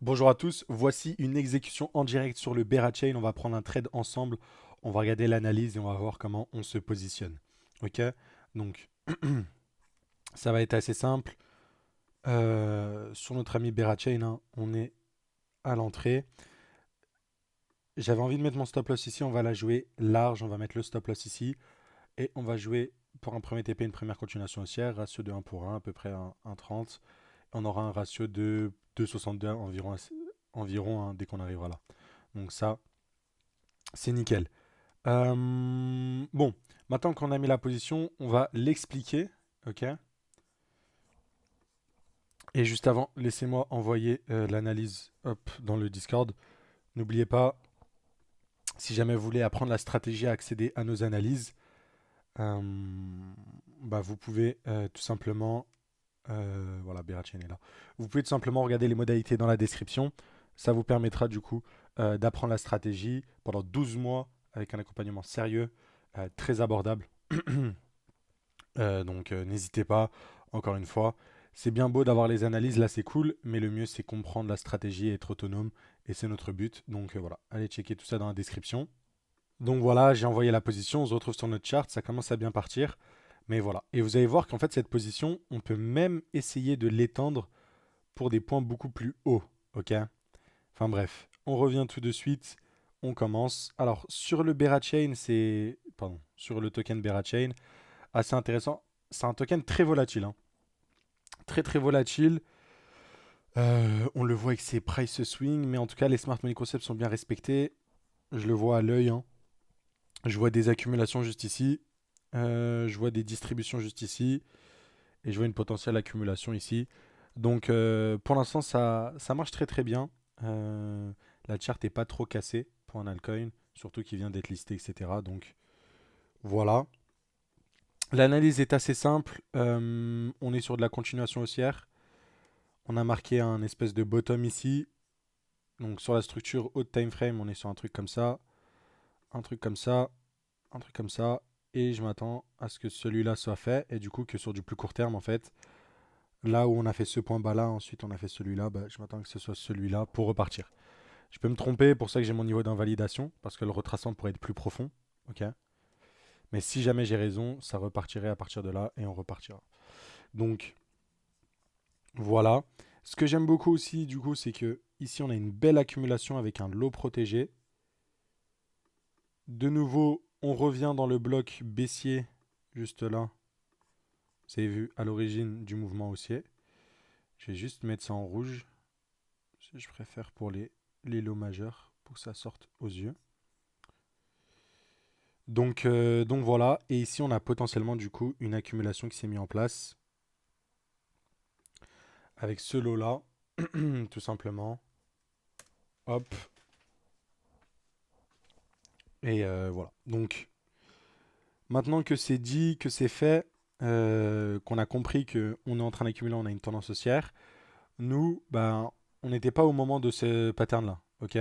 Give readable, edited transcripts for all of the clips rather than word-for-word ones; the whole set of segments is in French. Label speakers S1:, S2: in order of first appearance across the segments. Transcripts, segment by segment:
S1: Bonjour à tous, voici une exécution en direct sur le Bera Chain. On va prendre un trade ensemble, on va regarder l'analyse et on va voir comment on se positionne. Ok. Donc ça va être assez simple. Sur notre ami Bera Chain, hein, on est à l'entrée. J'avais envie de mettre mon stop loss ici, on va la jouer large, on va mettre le stop loss ici. Et on va jouer pour un premier TP, une première continuation haussière, ratio de 1 pour 1, à peu près 1,30. On aura un ratio de 2,62 environ hein, dès qu'on arrivera là. Donc ça, c'est nickel. Bon, maintenant qu'on a mis la position, on va l'expliquer. Ok. Et juste avant, laissez-moi envoyer l'analyse dans le Discord. N'oubliez pas, si jamais vous voulez apprendre la stratégie à accéder à nos analyses, euh, bah, vous pouvez tout simplement. Voilà, Berachen est là. Vous pouvez tout simplement regarder les modalités dans la description. Ça vous permettra du coup d'apprendre la stratégie pendant 12 mois avec un accompagnement sérieux, très abordable. Donc n'hésitez pas, encore une fois. C'est bien beau d'avoir les analyses, là c'est cool, mais le mieux c'est comprendre la stratégie et être autonome, et c'est notre but. Donc voilà, allez checker tout ça dans la description. Donc voilà, j'ai envoyé la position, on se retrouve sur notre chart, ça commence à bien partir. Mais voilà, et vous allez voir qu'en fait cette position, on peut même essayer de l'étendre pour des points beaucoup plus hauts, ok. Enfin bref, on revient tout de suite, on commence. Alors sur le Bera Chain, c'est... Pardon, sur le token Bera Chain, assez intéressant. C'est un token très volatile, hein. Très très volatile. On le voit avec ses price swing, mais en tout cas, les smart money concepts sont bien respectés. Je le vois à l'œil, hein. Je vois des accumulations juste ici. Je vois des distributions juste ici. Et je vois une potentielle accumulation ici. Donc pour l'instant, ça marche très très bien. Euh, la chart n'est pas trop cassée pour un altcoin, surtout qu'il vient d'être listé, etc. Donc voilà. L'analyse est assez simple. On est sur de la continuation haussière. On a marqué un espèce de bottom ici. Donc sur la structure haute time frame, on est sur un truc comme ça, un truc comme ça, un truc comme ça. Et je m'attends à ce que celui-là soit fait. Et du coup que sur du plus court terme, en fait, là où on a fait ce point bas là, ensuite on a fait celui-là, bah, je m'attends que ce soit celui-là pour repartir. Je peux me tromper, pour ça que j'ai mon niveau d'invalidation, parce que le retracement pourrait être plus profond. Ok. Mais si jamais j'ai raison, ça repartirait à partir de là et on repartira. Donc voilà. Ce que j'aime beaucoup aussi, du coup, c'est que ici on a une belle accumulation avec un lot protégé. De nouveau, on revient dans le bloc baissier, juste là. Vous avez vu, à l'origine du mouvement haussier. Je vais juste mettre ça en rouge. Je préfère pour les lots majeurs, pour que ça sorte aux yeux. Donc voilà, et ici on a potentiellement du coup une accumulation qui s'est mise en place avec ce lot-là, tout simplement. Hop, et voilà. Donc maintenant que c'est dit, que c'est fait, qu'on a compris qu'on est en train d'accumuler, on a une tendance haussière, nous, ben, on n'était pas au moment de ce pattern-là, ok.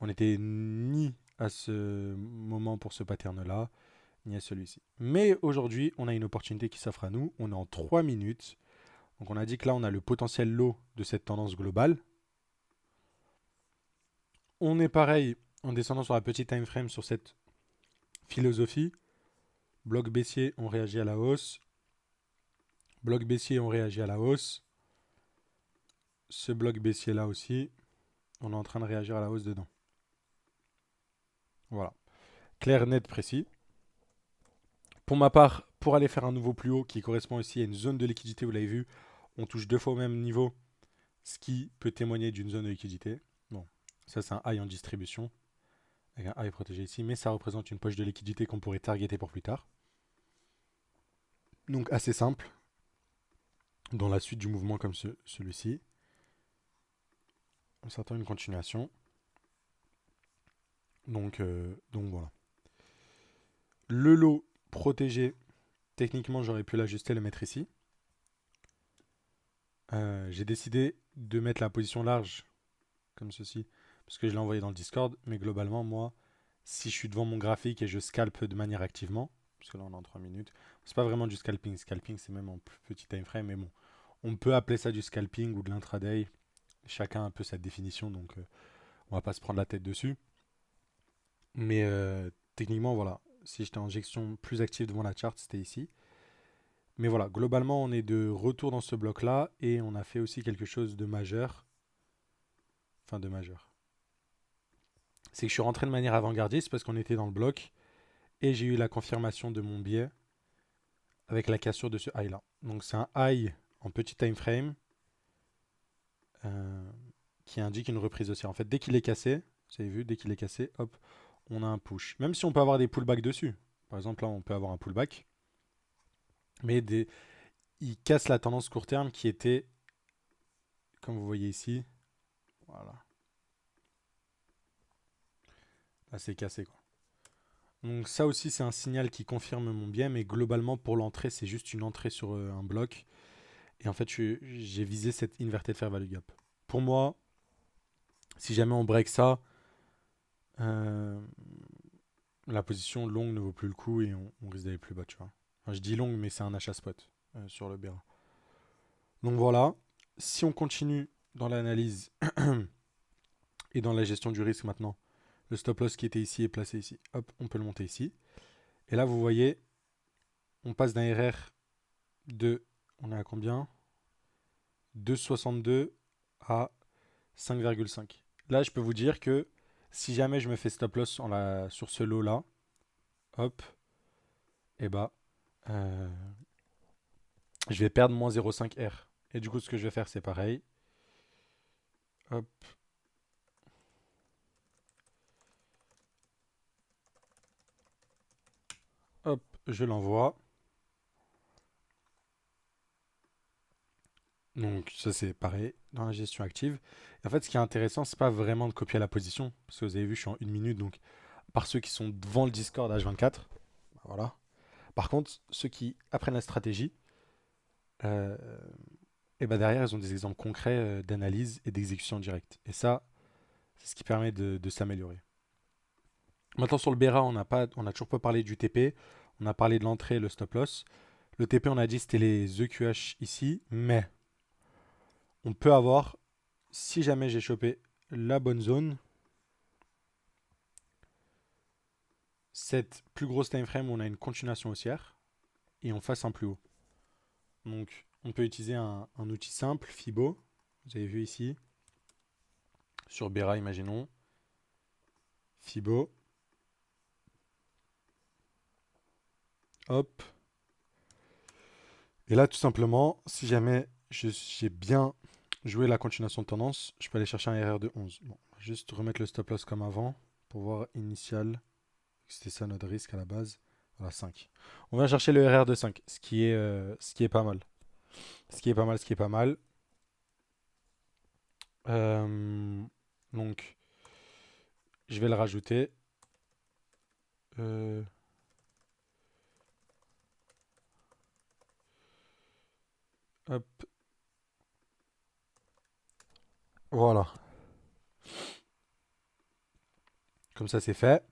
S1: On n'était ni à ce moment pour ce pattern-là, ni à celui-ci. Mais aujourd'hui, on a une opportunité qui s'offre à nous. On est en 3 minutes. Donc on a dit que là, on a le potentiel lot de cette tendance globale. On est pareil en descendant sur la petite time frame sur cette philosophie. Bloc baissier, on réagit à la hausse. Bloc baissier, on réagit à la hausse. Ce bloc baissier là aussi, on est en train de réagir à la hausse dedans. Voilà. Clair, net, précis. Pour ma part, pour aller faire un nouveau plus haut qui correspond aussi à une zone de liquidité, vous l'avez vu, on touche 2 fois au même niveau, ce qui peut témoigner d'une zone de liquidité. Bon, ça c'est un high en distribution, avec un high protégé ici, mais ça représente une poche de liquidité qu'on pourrait targeter pour plus tard. Donc assez simple, dans la suite du mouvement comme celui-ci. On s'attend à une continuation. Donc voilà. Le lot protégé, techniquement j'aurais pu l'ajuster, le mettre ici. J'ai décidé de mettre la position large comme ceci, parce que je l'ai envoyé dans le Discord, mais globalement, moi, si je suis devant mon graphique et je scalpe de manière activement, parce que là on est en 3 minutes, c'est pas vraiment du scalping, scalping c'est même en plus petit time frame, mais bon, on peut appeler ça du scalping ou de l'intraday, chacun a un peu sa définition, donc on va pas se prendre la tête dessus. Mais techniquement, voilà, si j'étais en gestion plus active devant la charte, c'était ici. Mais voilà, globalement, on est de retour dans ce bloc-là et on a fait aussi quelque chose de majeur. Enfin, de majeur. C'est que je suis rentré de manière avant-gardiste parce qu'on était dans le bloc et j'ai eu la confirmation de mon biais avec la cassure de ce high-là. Donc c'est un high en petit time frame euh, qui indique une reprise haussière. En fait, dès qu'il est cassé, vous avez vu, dès qu'il est cassé, hop, on a un push. Même si on peut avoir des pullbacks dessus. Par exemple, là, on peut avoir un pullback. Mais il casse la tendance court terme qui était, comme vous voyez ici, voilà. Là, c'est cassé, quoi. Donc ça aussi, c'est un signal qui confirme mon biais, mais globalement, pour l'entrée, c'est juste une entrée sur un bloc. Et en fait, j'ai visé cette inverted fair value gap. Pour moi, si jamais on break ça, euh, la position longue ne vaut plus le coup et on risque d'aller plus bas, tu vois. Enfin, je dis longue, mais c'est un achat spot sur le BERA. Donc voilà, si on continue dans l'analyse et dans la gestion du risque maintenant, le stop loss qui était ici est placé ici. Hop, on peut le monter ici. Et là, vous voyez, on passe d'un RR de, on est à combien 2,62 à 5,5. Là, je peux vous dire que si jamais je me fais stop loss sur ce lot-là, hop, et bah, euh, je vais perdre moins 0,5 R. Et du coup, ce que je vais faire, c'est pareil. Hop, hop, je l'envoie. Donc ça c'est pareil dans la gestion active. Et en fait, ce qui est intéressant, c'est pas vraiment de copier la position, parce que vous avez vu, je suis en 1 minute, donc par ceux qui sont devant le Discord H24, bah voilà. Par contre, ceux qui apprennent la stratégie, euh, et bah derrière, ils ont des exemples concrets d'analyse et d'exécution directe. Et ça, c'est ce qui permet de s'améliorer. Maintenant sur le BERA, on a toujours pas parlé du TP. On a parlé de l'entrée et le stop loss. Le TP, on a dit c'était les EQH ici, mais on peut avoir, si jamais j'ai chopé la bonne zone, cette plus grosse time frame où on a une continuation haussière et on fasse un plus haut. Donc on peut utiliser un outil simple, Fibo. Vous avez vu ici, sur BERA, imaginons. Fibo. Hop. Et là, tout simplement, si jamais j'ai bien joué la continuation de tendance, je peux aller chercher un RR de 11. Bon, juste remettre le stop loss comme avant pour voir initial. C'était ça notre risque à la base. Voilà, 5. On va chercher le RR de 5, ce qui est pas mal. Ce qui est pas mal, ce qui est pas mal. Euh, donc, je vais le rajouter. Euh, hop, voilà. Comme ça, c'est fait.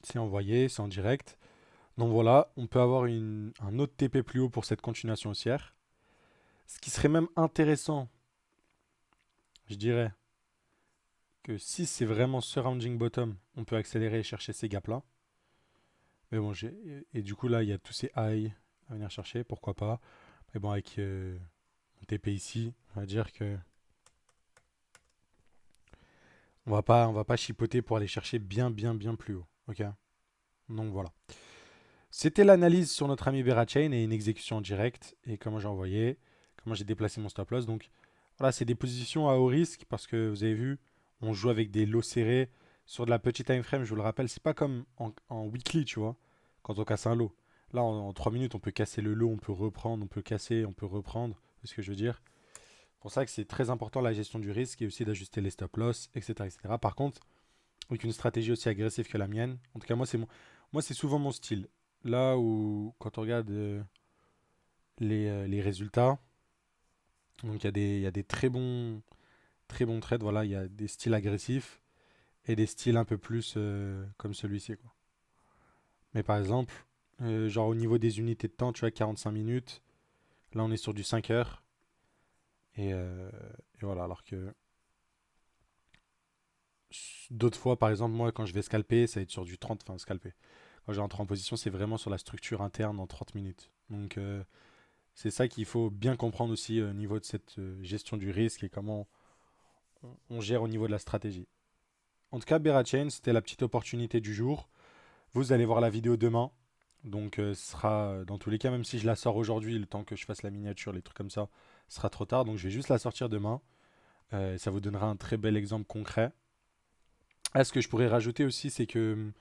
S1: C'est envoyé, c'est en direct. Donc voilà, on peut avoir un autre TP plus haut pour cette continuation haussière. Ce qui serait même intéressant, je dirais, que si c'est vraiment surrounding bottom, on peut accélérer et chercher ces gaps-là. Mais bon, et du coup, là, il y a tous ces highs à venir chercher, pourquoi pas. Mais bon, avec mon TP ici, on va dire que on va pas chipoter pour aller chercher bien, bien, bien plus haut. Ok. Donc voilà. C'était l'analyse sur notre ami Berachain et une exécution en direct et comment j'ai envoyé, comment j'ai déplacé mon stop loss. Donc voilà, c'est des positions à haut risque parce que vous avez vu, on joue avec des lots serrés sur de la petite time frame. Je vous le rappelle, c'est pas comme en weekly, tu vois, quand on casse un lot. Là, en 3 minutes, on peut casser le lot, on peut reprendre, on peut casser, on peut reprendre. C'est ce que je veux dire. C'est pour ça que c'est très important la gestion du risque et aussi d'ajuster les stop loss, etc., etc. Par contre, avec une stratégie aussi agressive que la mienne, en tout cas, moi, c'est souvent mon style. Là où, quand on regarde les résultats, donc il y a des très bons trades. Voilà, il y a des styles agressifs et des styles un peu plus comme celui-ci, quoi. Mais par exemple, genre au niveau des unités de temps, tu vois, 45 minutes. Là, on est sur du 5 heures. Et voilà, alors que d'autres fois, par exemple, moi, quand je vais scalper, ça va être sur du 30, enfin scalper. Quand je vais entrer en position, c'est vraiment sur la structure interne en 30 minutes. Donc, c'est ça qu'il faut bien comprendre aussi au niveau de cette gestion du risque et comment on gère au niveau de la stratégie. En tout cas, Berachain, c'était la petite opportunité du jour. Vous allez voir la vidéo demain. Donc, ce sera dans tous les cas, même si je la sors aujourd'hui, le temps que je fasse la miniature, les trucs comme ça, ce sera trop tard. Donc, je vais juste la sortir demain. Ça vous donnera un très bel exemple concret. Ah, ce que je pourrais rajouter aussi, c'est que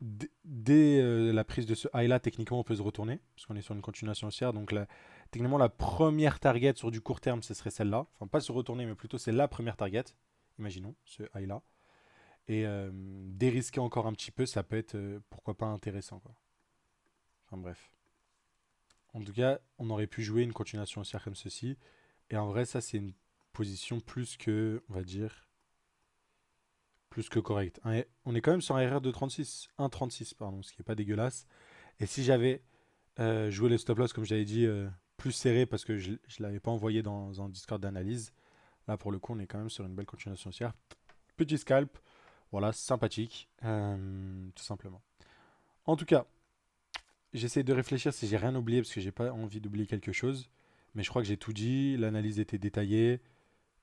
S1: dès la prise de ce high là, techniquement, on peut se retourner, parce qu'on est sur une continuation haussière. Donc, techniquement, la première target sur du court terme, ce serait celle-là. Enfin, pas se retourner, mais plutôt c'est la première target. Imaginons ce high là. Et dérisquer encore un petit peu, ça peut être, pourquoi pas, intéressant, quoi. Enfin, bref. En tout cas, on aurait pu jouer une continuation haussière comme ceci. Et en vrai, ça, c'est une position plus que, on va dire, plus que correcte. On est quand même sur un RR de 36, 1,36, pardon, ce qui n'est pas dégueulasse. Et si j'avais joué le stop loss, comme j'avais dit, plus serré parce que je ne l'avais pas envoyé dans un Discord d'analyse, là pour le coup, on est quand même sur une belle continuation haussière. Petit scalp, voilà, sympathique, tout simplement. En tout cas, j'essaie de réfléchir si j'ai rien oublié parce que j'ai pas envie d'oublier quelque chose. Mais je crois que j'ai tout dit. L'analyse était détaillée.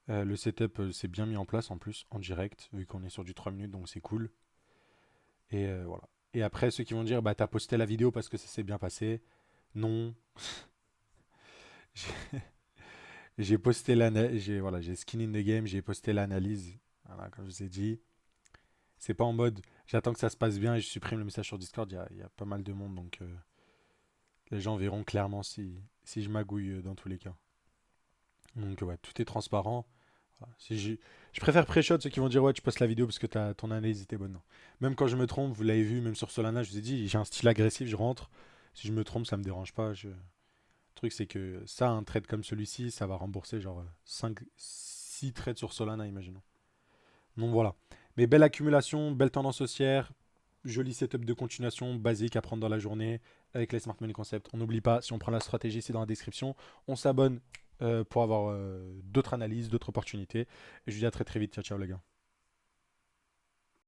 S1: Le setup s'est bien mis en place en plus, en direct, vu qu'on est sur du 3 minutes, donc c'est cool. Et voilà. Et après, ceux qui vont dire, bah t'as posté la vidéo parce que ça s'est bien passé. Non. J'ai j'ai posté l'analyse. Voilà, j'ai skin in the game, j'ai posté l'analyse. Voilà, comme je vous ai dit. C'est pas en mode j'attends que ça se passe bien et je supprime le message sur Discord. Il y a pas mal de monde, donc les gens verront clairement si je magouille dans tous les cas. Donc ouais, tout est transparent. Voilà. Si je préfère pré-shot ceux qui vont dire ouais tu postes la vidéo parce que ton analyse était bonne. Non. Même quand je me trompe, vous l'avez vu, même sur Solana, je vous ai dit, j'ai un style agressif, je rentre. Si je me trompe, ça me dérange pas. Le truc c'est que ça, un trade comme celui-ci, ça va rembourser genre 5, 6 trades sur Solana, imaginons. Donc voilà. Mais belle accumulation, belle tendance haussière, joli setup de continuation, basique à prendre dans la journée avec les Smart Money Concept. On n'oublie pas, si on prend la stratégie, c'est dans la description. On s'abonne pour avoir d'autres analyses, d'autres opportunités. Et je vous dis à très très vite. Ciao ciao les gars.